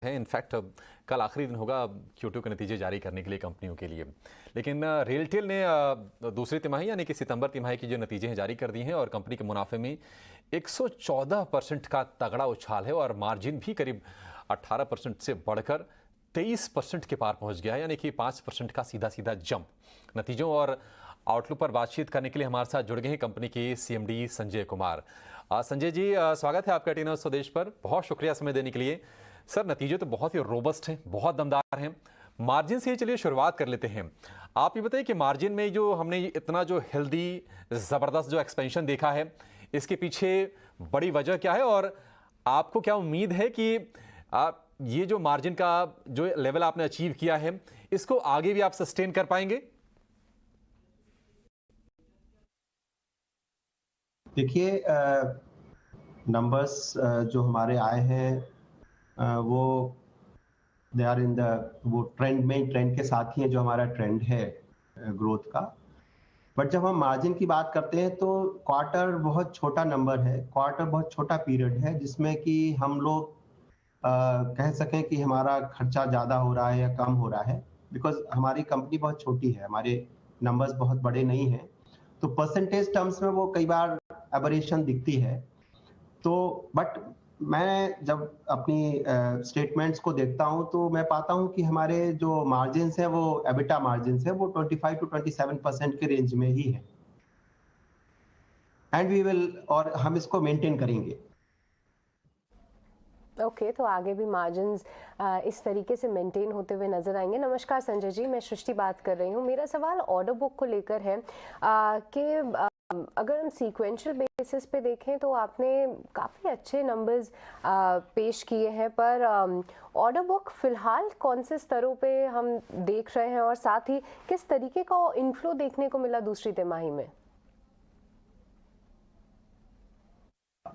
है। इनफैक्ट कल आखिरी दिन होगा Q2 के नतीजे जारी करने के लिए कंपनियों के लिए। लेकिन रेलटेल ने दूसरी तिमाही यानी कि सितंबर तिमाही की जो नतीजे हैं जारी कर दिए हैं और कंपनी के मुनाफे में 114% का तगड़ा उछाल है और मार्जिन भी करीब 18% से बढ़कर 23% के पार पहुंच गया है, यानी कि 5% का सीधा सीधा जंप। नतीजों और आउटलुक पर बातचीत करने के लिए हमारे साथ जुड़ गए हैं कंपनी के CMD संजय कुमार। संजय जी, स्वागत है आपका टीनर स्वदेश पर। बहुत शुक्रिया समय देने के लिए। सर, नतीजे तो बहुत ही रोबस्ट हैं, बहुत दमदार हैं। मार्जिन से ही चलिए शुरुआत कर लेते हैं। आप ये बताइए कि मार्जिन में जो हमने इतना जो हेल्दी ज़बरदस्त जो एक्सपेंशन देखा है, इसके पीछे बड़ी वजह क्या है और आपको क्या उम्मीद है कि आप ये जो मार्जिन का जो लेवल आपने अचीव किया है, इसको आगे भी आप सस्टेन कर पाएंगे? देखिए, नंबर्स जो हमारे आए हैं वो दे आर इन द वो ट्रेंड के साथ ही है जो हमारा ट्रेंड है ग्रोथ का। बट जब हम मार्जिन की बात करते हैं तो क्वार्टर बहुत छोटा नंबर है, क्वार्टर बहुत छोटा पीरियड है जिसमें कि हम लोग कह सकें कि हमारा खर्चा ज़्यादा हो रहा है या कम हो रहा है, बिकॉज़ हमारी कंपनी बहुत छोटी है, हमारे नंबर्स बहुत बड़े नहीं हैं। तो परसेंटेज टर्म्स में वो कई बार एबरेशन दिखती है। तो बट मैं जब अपनी स्टेटमेंट्स को देखता हूं तो मैं पाता हूं कि हमारे जो मार्जिन्स हैं वो एबिटा मार्जिन्स हैं वो 25 टू 27% के रेंज में ही है, एंड वी विल और हम इसको मेंटेन करेंगे। ओके, तो आगे भी मार्जिन्स इस तरीके से मेंटेन होते हुए नजर आएंगे। नमस्कार संजय जी, मैं सृष्टि बात कर रही हूँ। मेरा सवाल ऑर्डर बुक को लेकर है कि अगर हम सीक्वेंशियल बेसिस पे देखें तो आपने काफ़ी अच्छे नंबर्स पेश किए हैं, पर ऑर्डर बुक फिलहाल कौन से स्तरों पे हम देख रहे हैं और साथ ही किस तरीके का इनफ्लो देखने को मिला दूसरी तिमाही में?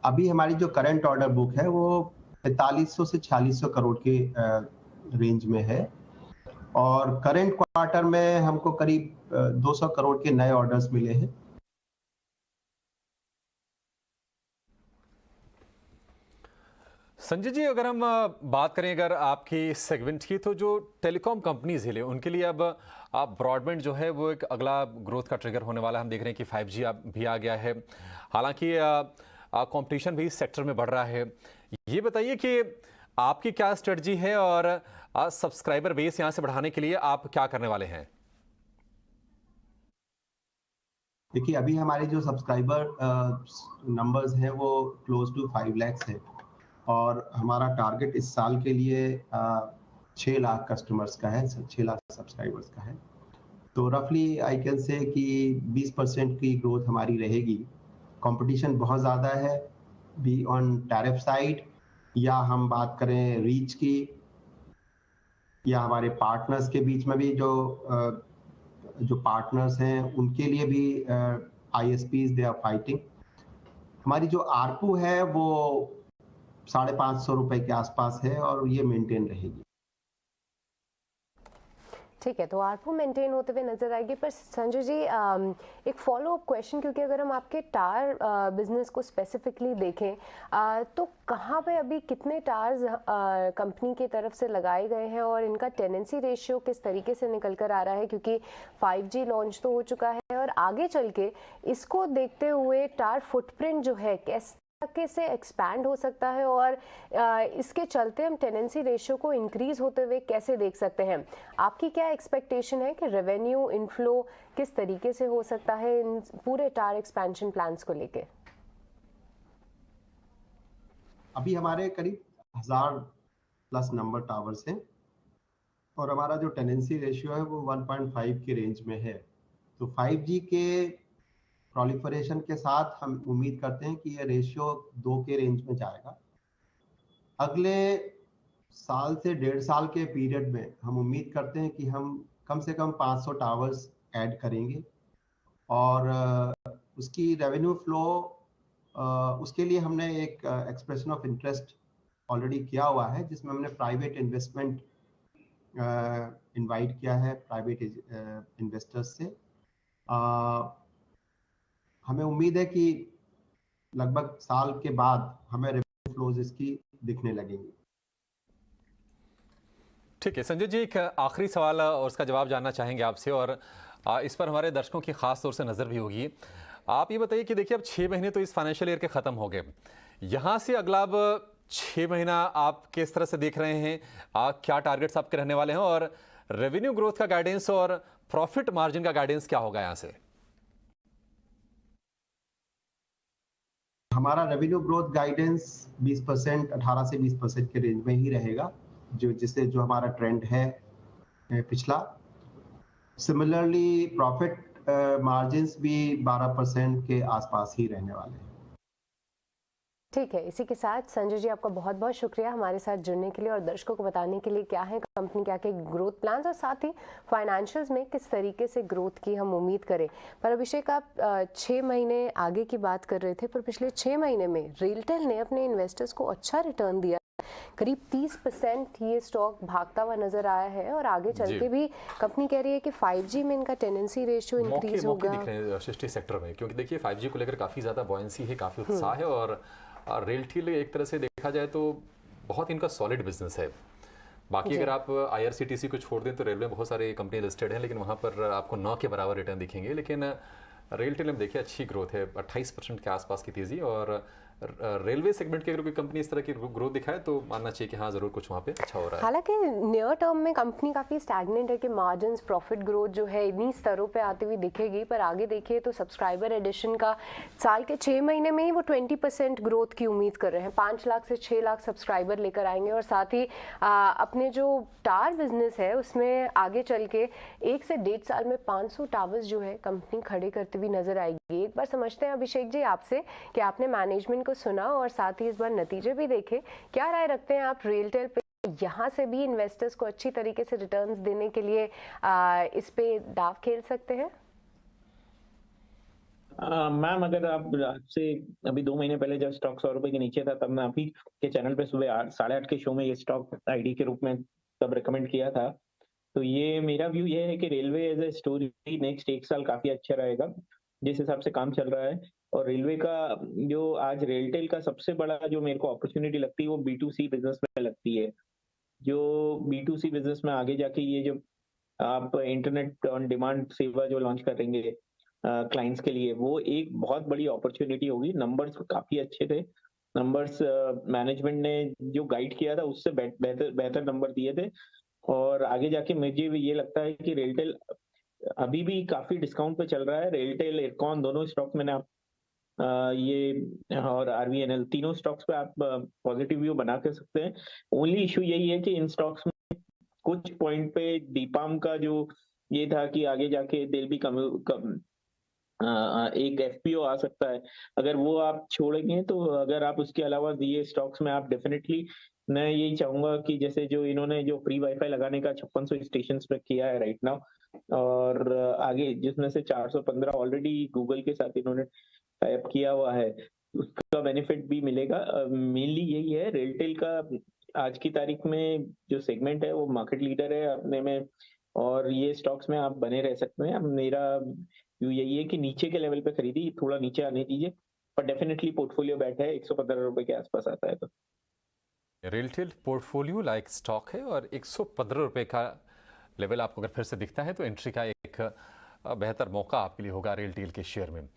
अभी हमारी जो करंट ऑर्डर बुक है वो 4500 से 4600 करोड़ के रेंज में है, और करंट क्वार्टर में हमको करीब 200 करोड़ के नए ऑर्डर्स मिले हैं। संजय जी, अगर हम बात करें अगर आपकी सेगमेंट की, तो जो टेलीकॉम कंपनीज हैं उनके लिए अब आप ब्रॉडबैंड जो है वो एक अगला ग्रोथ का ट्रिगर होने वाला है। हम देख रहे हैं कि 5G भी आ गया है। हालांकि कंपटीशन भी इस सेक्टर में बढ़ रहा है। ये बताइए कि आपकी क्या स्ट्रेटजी है और सब्सक्राइबर बेस यहाँ से बढ़ाने के लिए आप क्या करने वाले हैं? देखिए, अभी हमारे जो सब्सक्राइबर नंबर्स हैं वो क्लोज टू 5 लाख है, और हमारा टारगेट इस साल के लिए 6 लाख कस्टमर्स का है, 6 लाख सब्सक्राइबर्स का है। तो रफली आई कैन से कि 20% की ग्रोथ हमारी रहेगी। कंपटीशन बहुत ज़्यादा है, बी ऑन टैरिफ साइड, या हम बात करें रीच की, या हमारे पार्टनर्स के बीच में भी जो पार्टनर्स हैं उनके लिए भी ISPs दे आर फाइटिंग। हमारी जो आरपू है वो 550 रुपए के आसपास है और ये मेंटेन रहेगी। ठीक है, तो आरपू मेंटेन होते हुए नजर आएगी। पर संजय जी, एक फॉलो अप क्वेश्चन, क्योंकि अगर हम आपके टार बिजनेस को स्पेसिफिकली देखें तो कहाँ पे अभी कितने टार्स कंपनी की तरफ से लगाए गए हैं और इनका टेनेंसी रेशियो किस तरीके से निकल कर आ रहा है, क्योंकि 5G लॉन्च तो हो चुका है और आगे चल के इसको देखते हुए टार फुटप्रिंट जो है कैसे से एक्सपैंड हो सकता है और इसके चलते हम टेनेंसी रेशियो को इंक्रीज होते हुए कैसे देख सकते हैं? आपकी क्या एक्सपेक्टेशन है कि रेवेन्यू इनफ्लो किस तरीके से हो सकता है इन पूरे टार एक्सपेंशन प्लान्स को लेके? अभी हमारे करीब 1000 प्लस नंबर टावर्स हैं, और हमारा जो टेनेंसी रेशियो है वो 1.5 के रेंज में है। तो 5G के प्रोलिफरेशन के साथ हम उम्मीद करते हैं कि ये रेशियो 2 के रेंज में जाएगा। अगले साल से 1.5 साल के पीरियड में हम उम्मीद करते हैं कि हम कम से कम 500 टावर्स ऐड करेंगे, और उसकी रेवेन्यू फ्लो, उसके लिए हमने एक एक्सप्रेशन ऑफ इंटरेस्ट ऑलरेडी किया हुआ है, जिसमें हमने प्राइवेट इन्वेस्टमेंट इनवाइट किया है, प्राइवेट इन्वेस्टर्स से। हमें उम्मीद है कि लगभग साल के बाद हमें रेवेन्यू फ्लोज इसकी दिखने लगेंगी। ठीक है संजय जी, एक आखिरी सवाल और उसका जवाब जानना चाहेंगे आपसे, और इस पर हमारे दर्शकों की खास तौर से नज़र भी होगी। आप ये बताइए कि देखिए अब 6 महीने तो इस फाइनेंशियल ईयर के ख़त्म हो गए, यहाँ से अगला अब 6 महीना आप किस तरह से देख रहे हैं? क्या टारगेट्स आपके रहने वाले हैं, और रेवेन्यू ग्रोथ का गाइडेंस और प्रॉफिट मार्जिन का गाइडेंस क्या होगा यहाँ से? हमारा रेवेन्यू ग्रोथ गाइडेंस 20%, 18 से 20% के रेंज में ही रहेगा, जो हमारा ट्रेंड है पिछला। सिमिलरली प्रॉफिट मार्जिन्स भी 12% के आसपास ही रहने वाले हैं। ठीक है, इसी के साथ संजय जी आपका बहुत बहुत शुक्रिया हमारे साथ जुड़ने के लिए और दर्शकों को बताने के लिए क्या है कंपनी, क्या क्या ग्रोथ प्लान्स और साथ ही फाइनेंशियल्स में किस तरीके से ग्रोथ की हम उम्मीद करें। पर अभिषेक, आप 6 महीने आगे की बात कर रहे थे, पर पिछले 6 महीने में रेलटेल ने अपने इन्वेस्टर्स को अच्छा रिटर्न दिया, करीब 30% ये स्टॉक भागता हुआ नजर आया है और आगे चल के भी कंपनी कह रही है कि 5G में इनका टेंडेंसी रेशियो इंक्रीज होगा। दिख रहे हैं सृष्टि सेक्टर में, क्योंकि देखिए 5G को लेकर काफ़ी ज़्यादा बॉयंसी है, काफ़ी उत्साह है, और रेलटेल एक तरह से देखा जाए तो बहुत इनका सॉलिड बिजनेस है। बाकी अगर आप IRCTC को छोड़ दें तो रेलवे में बहुत सारे कंपनी लिस्टेड हैं, लेकिन वहाँ पर आपको 9 के बराबर रिटर्न दिखेंगे। लेकिन रेलटेल में देखिए अच्छी ग्रोथ है, 28% के आसपास की तेज़ी, और रेलवे सेगमेंट की अगर कोई कंपनी इस तरह की ग्रोथ दिखाए तो मानना चाहिए कि हाँ ज़रूर कुछ वहाँ पे अच्छा हो रहा है। हालांकि नियर टर्म में कंपनी काफ़ी स्टैग्नेंट है कि मार्जिन्स, प्रॉफिट ग्रोथ जो है इन्हीं स्तरों पे आती हुई दिखेगी, पर आगे देखिए तो सब्सक्राइबर एडिशन का साल के 6 महीने में ही वो 20% ग्रोथ की उम्मीद कर रहे हैं। 5 लाख से 6 लाख सब्सक्राइबर लेकर आएंगे, और साथ ही अपने जो टावर बिजनेस है उसमें आगे चल के 1 से 1.5 साल में 500 टावर्स जो है कंपनी खड़े करती हुई नजर आएगी। एक बार समझते हैं अभिषेक जी आपसे कि आपने मैनेजमेंट को सुना और साथ ही इस बार नतीजे भी देखे, क्या राय रखते हैं आप रेलटेल पे? यहाँ से भी इन्वेस्टर्स को अच्छी तरीके से रिटर्न्स देने के लिए इस पे दाव खेल सकते हैं? मैम, अगर आप आपसे अभी 2 महीने पहले जब स्टॉक 100 रुपए के नीचे था, तब मैं आप ही के चैनल पे सुबह 8 के शो में ये स्टॉक आईडी के रूप में तब रिकमेंड किया था। तो ये मेरा व्यू ये है कि railway as a story next 1 साल काफी अच्छा रहेगा, जिस हिसाब से काम चल रहा है। और रेलवे का जो आज रेलटेल का सबसे बड़ा जो मेरे को अपॉर्चुनिटी लगती है वो B2C बिजनेस में लगती है। जो B2C बिजनेस में आगे जाके ये जो आप इंटरनेट ऑन डिमांड सेवा जो लॉन्च करेंगे क्लाइंट्स के लिए, वो एक बहुत बड़ी अपॉर्चुनिटी होगी। नंबर्स काफी अच्छे थे, नंबर्स मैनेजमेंट ने जो गाइड किया था उससे बेहतर नंबर दिए थे। और आगे जाके मुझे भी ये लगता है कि रेलटेल अभी भी काफी डिस्काउंट पे चल रहा है। रेलटेल, इरकॉन दोनों स्टॉक मैंने आप ये और RVNL तीनों स्टॉक्स पे आप पॉजिटिव व्यू बना कर सकते हैं। ओनली इशू यही है कि इन स्टॉक्स में कुछ पॉइंट पे दीपाम का जो ये था कि आगे जाके दिल भी एक FPO आ सकता है, अगर वो आप छोड़ेंगे तो अगर आप उसके अलावा ये स्टॉक्स में आप डेफिनेटली, मैं यही चाहूंगा कि जैसे जो इन्होंने जो फ्री वाईफाई लगाने का 5600 स्टेशन पे किया है राइट नाउ, और आगे जिसमें से 415 ऑलरेडी गूगल के साथ इन्होंने टाइप किया हुआ है, उसका बेनिफिट भी मिलेगा। मेनली यही है रेलटेल का आज की तारीख में जो सेगमेंट है वो मार्केट लीडर है अपने में, और ये स्टॉक्स में आप बने रह सकते हैं। मेरा व्यू यही है कि नीचे के लेवल पे खरीदी, थोड़ा नीचे आने दीजिए, पर डेफिनेटली पोर्टफोलियो बैठा है 115 रुपए के आसपास आता है तो। रेलटेल पोर्टफोलियो लाइक स्टॉक है, और 115 रुपए का लेवल आपको अगर फिर से दिखता है तो एंट्री का एक बेहतर मौका आपके लिए होगा रेलटेल के शेयर में।